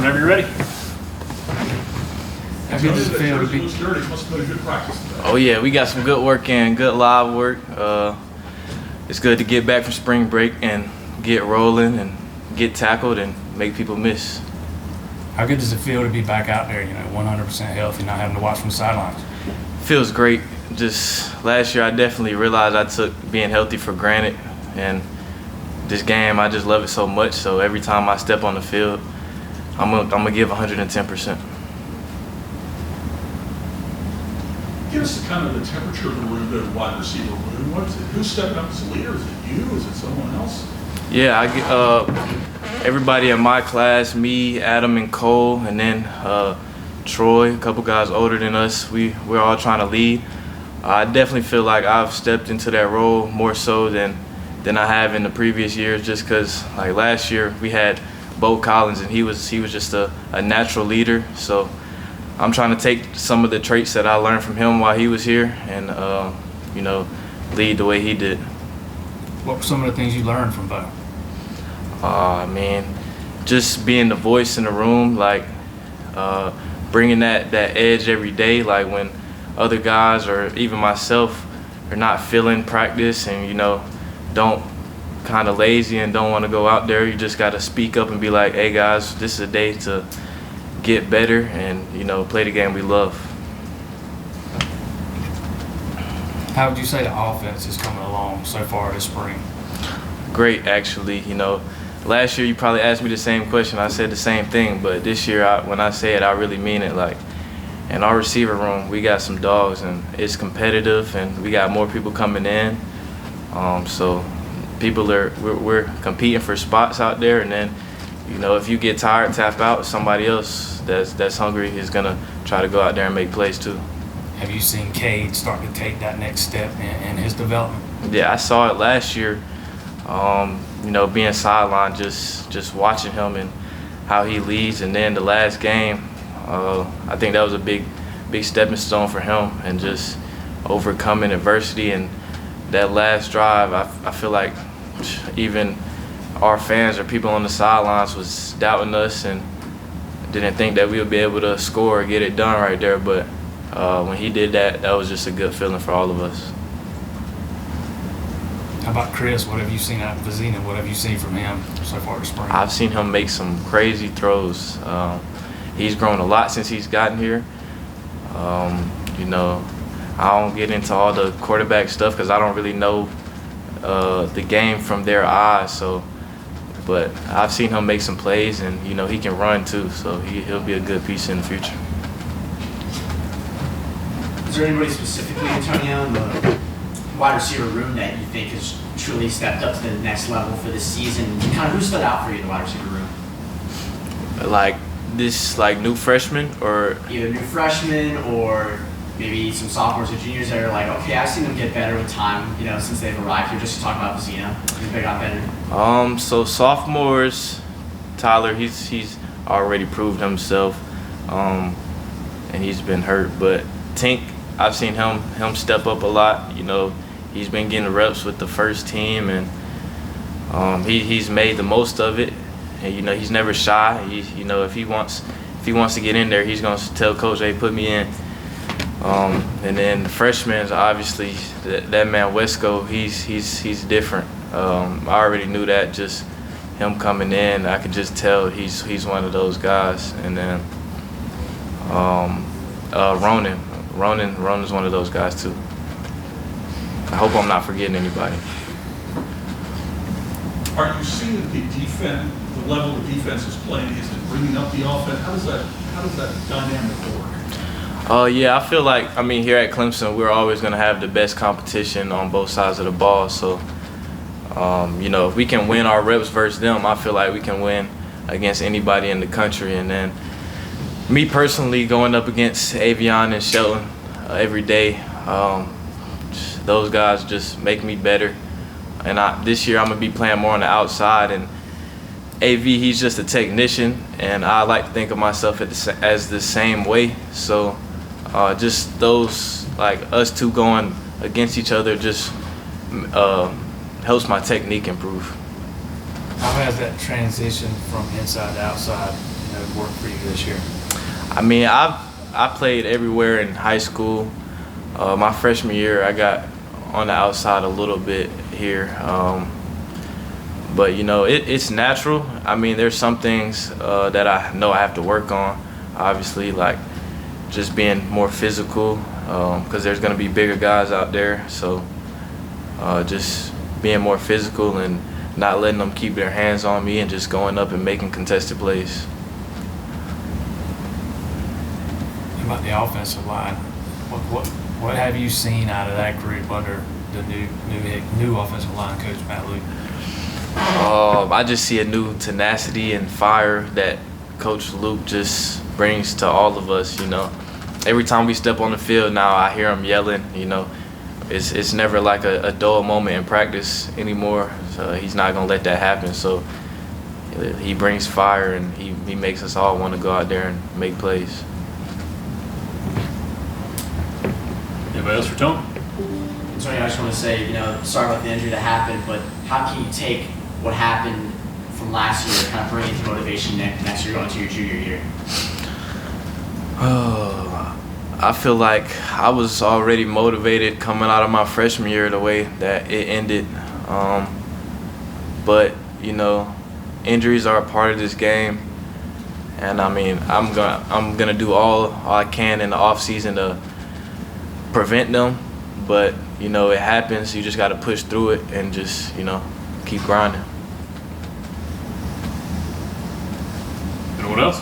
whenever you're ready. How good does it feel to be? Must have been a good practice today. Oh yeah, we got some good work in, good live work. It's good to get back from spring break and get rolling and get tackled and make people miss. How good does it feel to be back out there, 100% healthy, not having to watch from the sidelines? Feels great. Just last year I definitely realized I took being healthy for granted, and this game I just love it so much, so every time I step on the field I'm gonna give 110%. Give us kind of the temperature of the room, the wide receiver room. What is it? Who's stepping up as a leader? Is it you? Is it someone else? Yeah, I get everybody in my class, me, Adam, and Cole, and then Troy, a couple guys older than us. We're all trying to lead. I definitely feel like I've stepped into that role more so than I have in the previous years, just because like last year we had Bo Collins and he was just a natural leader. So I'm trying to take some of the traits that I learned from him while he was here and lead the way he did. What were some of the things you learned from Bo? I mean, just being the voice in the room, like bringing that edge every day, like when other guys or even myself are not feeling practice and don't kind of lazy and don't want to go out there, you just got to speak up and be like, hey guys, this is a day to get better and play the game we love. How would you say the offense is coming along so far this spring? Great, actually. Last year you probably asked me the same question. I said the same thing, but this year when I say it, I really mean it. Like in our receiver room, we got some dogs and it's competitive and we got more people coming in. So we're competing for spots out there, and then if you get tired, tap out. Somebody else that's hungry is gonna try to go out there and make plays too. Have you seen Cade start to take that next step in his development? Yeah, I saw it last year. Being sidelined, just watching him and how he leads, and then the last game, I think that was a big stepping stone for him, and just overcoming adversity. And that last drive, I feel like even our fans or people on the sidelines was doubting us and didn't think that we would be able to score or get it done right there. But when he did that, that was just a good feeling for all of us. How about Chris? What have you seen out of Vizina? What have you seen from him so far this spring? I've seen him make some crazy throws. He's grown a lot since he's gotten here. I don't get into all the quarterback stuff because I don't really know the game from their eyes. But I've seen him make some plays, and he can run too. So he'll be a good piece in the future. Is there anybody specifically, Antonio, in the wide receiver room that you think has truly stepped up to the next level for this season? Kind of who stood out for you in the wide receiver room? Like new freshmen, or either new freshmen or maybe some sophomores or juniors that are like, okay, I've seen them get better with time, since they've arrived here. Just to talk about Vizina, they got better. So sophomores, Tyler, he's already proved himself, and he's been hurt. But Tink, I've seen him step up a lot. He's been getting reps with the first team, and he's made the most of it. And he's never shy. If he wants to get in there, he's gonna tell coach, hey, put me in. And then the freshmen, obviously, that man Wesco, he's different. I already knew that, just him coming in, I could just tell he's one of those guys. And then Ronan's one of those guys too. I hope I'm not forgetting anybody. Are you seeing the level the defense is playing? Is it bringing up the offense? How does that dynamic work? Yeah, I feel like, here at Clemson, we're always going to have the best competition on both sides of the ball. So, if we can win our reps versus them, I feel like we can win against anybody in the country. And then me personally, going up against Avion and Shelton every day, those guys just make me better. And this year I'm going to be playing more on the outside. And AV, he's just a technician, and I like to think of myself as the same way. So just those, like us two going against each other, just helps my technique improve. How has that transition from inside to outside, of work for you this year? I mean, I played everywhere in high school. My freshman year, I got on the outside a little bit here. But, you know, it's natural. I mean, there's some things that I know I have to work on, obviously, like just being more physical because there's going to be bigger guys out there. So just being more physical and not letting them keep their hands on me and just going up and making contested plays. How about the offensive line? What have you seen out of that group under the new offensive line coach, Matt Luke? I just see a new tenacity and fire that Coach Luke just brings to all of us, you know. Every time we step on the field now, I hear him yelling, you know. It's never like a dull moment in practice anymore. So he's not going to let that happen. So he brings fire, and he makes us all want to go out there and make plays. Anybody else for Tony? Tony, I just want to say, you know, sorry about the injury that happened, but how can you take what happened from last year and kind of bring it to motivation next year going to your junior year? I feel like I was already motivated coming out of my freshman year the way that it ended. But, you know, injuries are a part of this game. And, I mean, I'm gonna do all I can in the off season to prevent them. But, you know, it happens. You just got to push through it and just, you know, keep grinding. Anyone else?